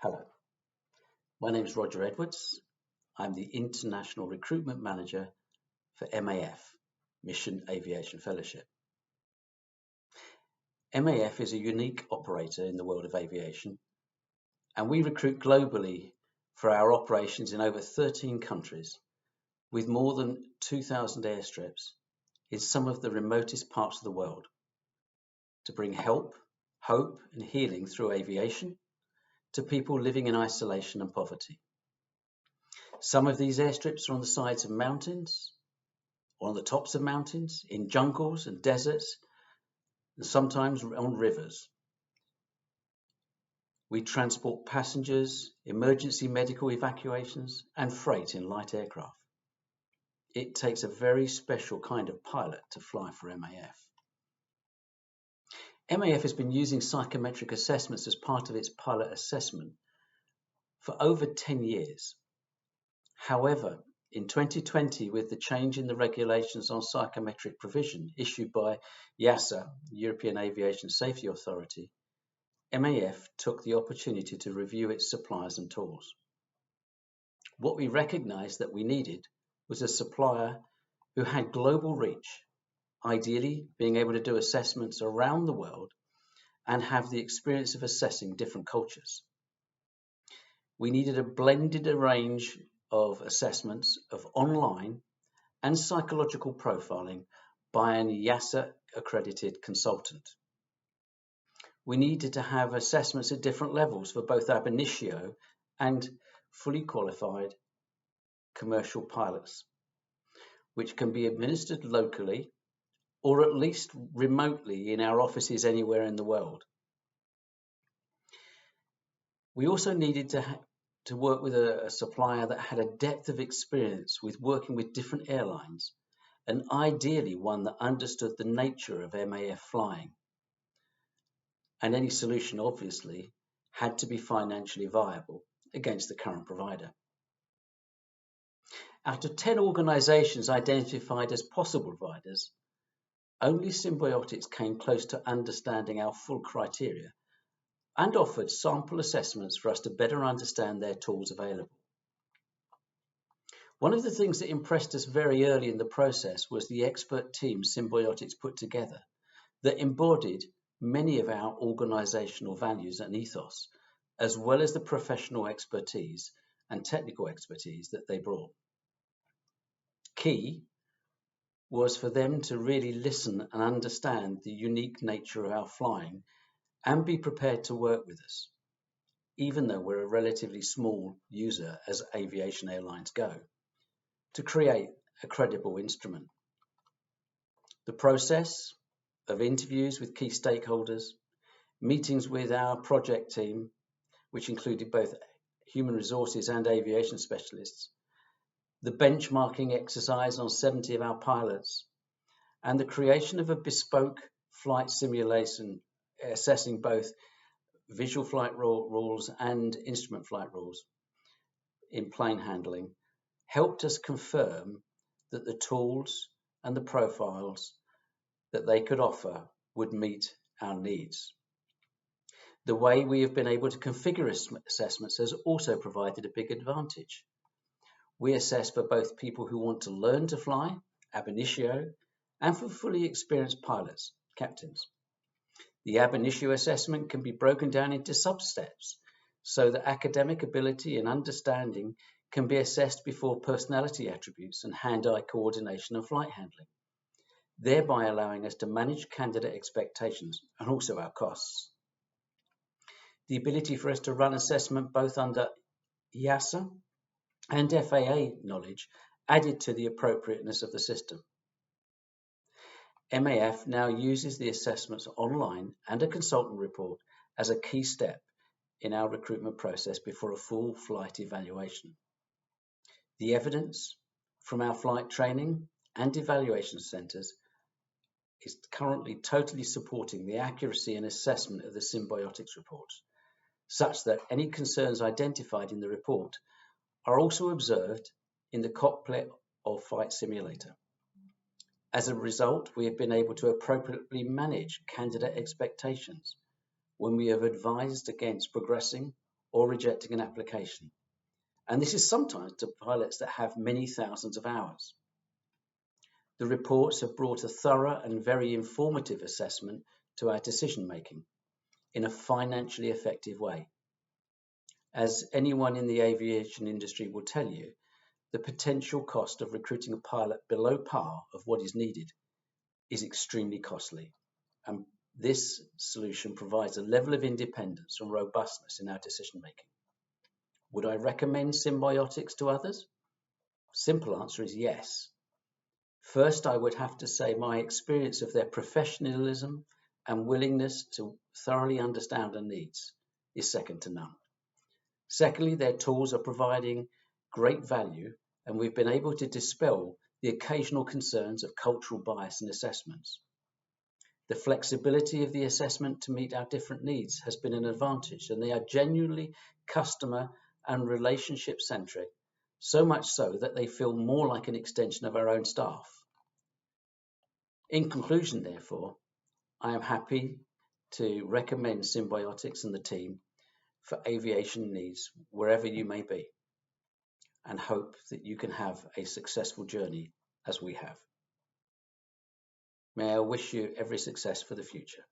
Hello, my name is Roger Edwards. I'm the International Recruitment Manager for MAF, Mission Aviation Fellowship. MAF is a unique operator in the world of aviation, and we recruit globally for our operations in over 13 countries with more than 2,000 airstrips in some of the remotest parts of the world to bring help, hope, and healing through aviation to people living in isolation and poverty. Some of these airstrips are on the sides of mountains, or on the tops of mountains, in jungles and deserts, and sometimes on rivers. We transport passengers, emergency medical evacuations, and freight in light aircraft. It takes a very special kind of pilot to fly for MAF. MAF has been using psychometric assessments as part of its pilot assessment for over 10 years. However, in 2020, with the change in the regulations on psychometric provision issued by EASA, European Aviation Safety Authority, MAF took the opportunity to review its suppliers and tools. What we recognized that we needed was a supplier who had global reach, ideally being able to do assessments around the world and have the experience of assessing different cultures. We needed a blended range of assessments of online and psychological profiling by an EASA accredited consultant. We needed to have assessments at different levels for both ab initio and fully qualified commercial pilots, which can be administered locally or at least remotely in our offices anywhere in the world. We also needed to work with a supplier that had a depth of experience with working with different airlines, and ideally one that understood the nature of MAF flying. And any solution obviously had to be financially viable against the current provider. Out of 10 organizations identified as possible providers, only Symbiotics came close to understanding our full criteria and offered sample assessments for us to better understand their tools available. One of the things that impressed us very early in the process was the expert team Symbiotics put together that embodied many of our organizational values and ethos, as well as the professional expertise and technical expertise that they brought. Key was for them to really listen and understand the unique nature of our flying and be prepared to work with us, even though we're a relatively small user as aviation airlines go, to create a credible instrument. The process of interviews with key stakeholders, meetings with our project team, which included both human resources and aviation specialists, the benchmarking exercise on 70 of our pilots, and the creation of a bespoke flight simulation assessing both visual flight rules and instrument flight rules in plane handling helped us confirm that the tools and the profiles that they could offer would meet our needs. The way we have been able to configure assessments has also provided a big advantage. We assess for both people who want to learn to fly, ab initio, and for fully experienced pilots, captains. The ab initio assessment can be broken down into sub-steps so that academic ability and understanding can be assessed before personality attributes and hand-eye coordination and flight handling, thereby allowing us to manage candidate expectations and also our costs. The ability for us to run assessment both under EASA and FAA knowledge added to the appropriateness of the system. MAF now uses the assessments online and a consultant report as a key step in our recruitment process before a full flight evaluation. The evidence from our flight training and evaluation centres is currently totally supporting the accuracy and assessment of the Symbiotics reports, such that any concerns identified in the report are also observed in the cockpit or flight simulator. As a result, we have been able to appropriately manage candidate expectations when we have advised against progressing or rejecting an application. And this is sometimes to pilots that have many thousands of hours. The reports have brought a thorough and very informative assessment to our decision making in a financially effective way. As anyone in the aviation industry will tell you, the potential cost of recruiting a pilot below par of what is needed is extremely costly, and this solution provides a level of independence and robustness in our decision making. Would I recommend Symbiotics to others? Simple answer is yes. First, I would have to say my experience of their professionalism and willingness to thoroughly understand our needs is second to none. Secondly, their tools are providing great value, and we've been able to dispel the occasional concerns of cultural bias in assessments. The flexibility of the assessment to meet our different needs has been an advantage, and they are genuinely customer and relationship centric, so much so that they feel more like an extension of our own staff. In conclusion, therefore, I am happy to recommend Symbiotics and the team for aviation needs wherever you may be, and hope that you can have a successful journey as we have. May I wish you every success for the future.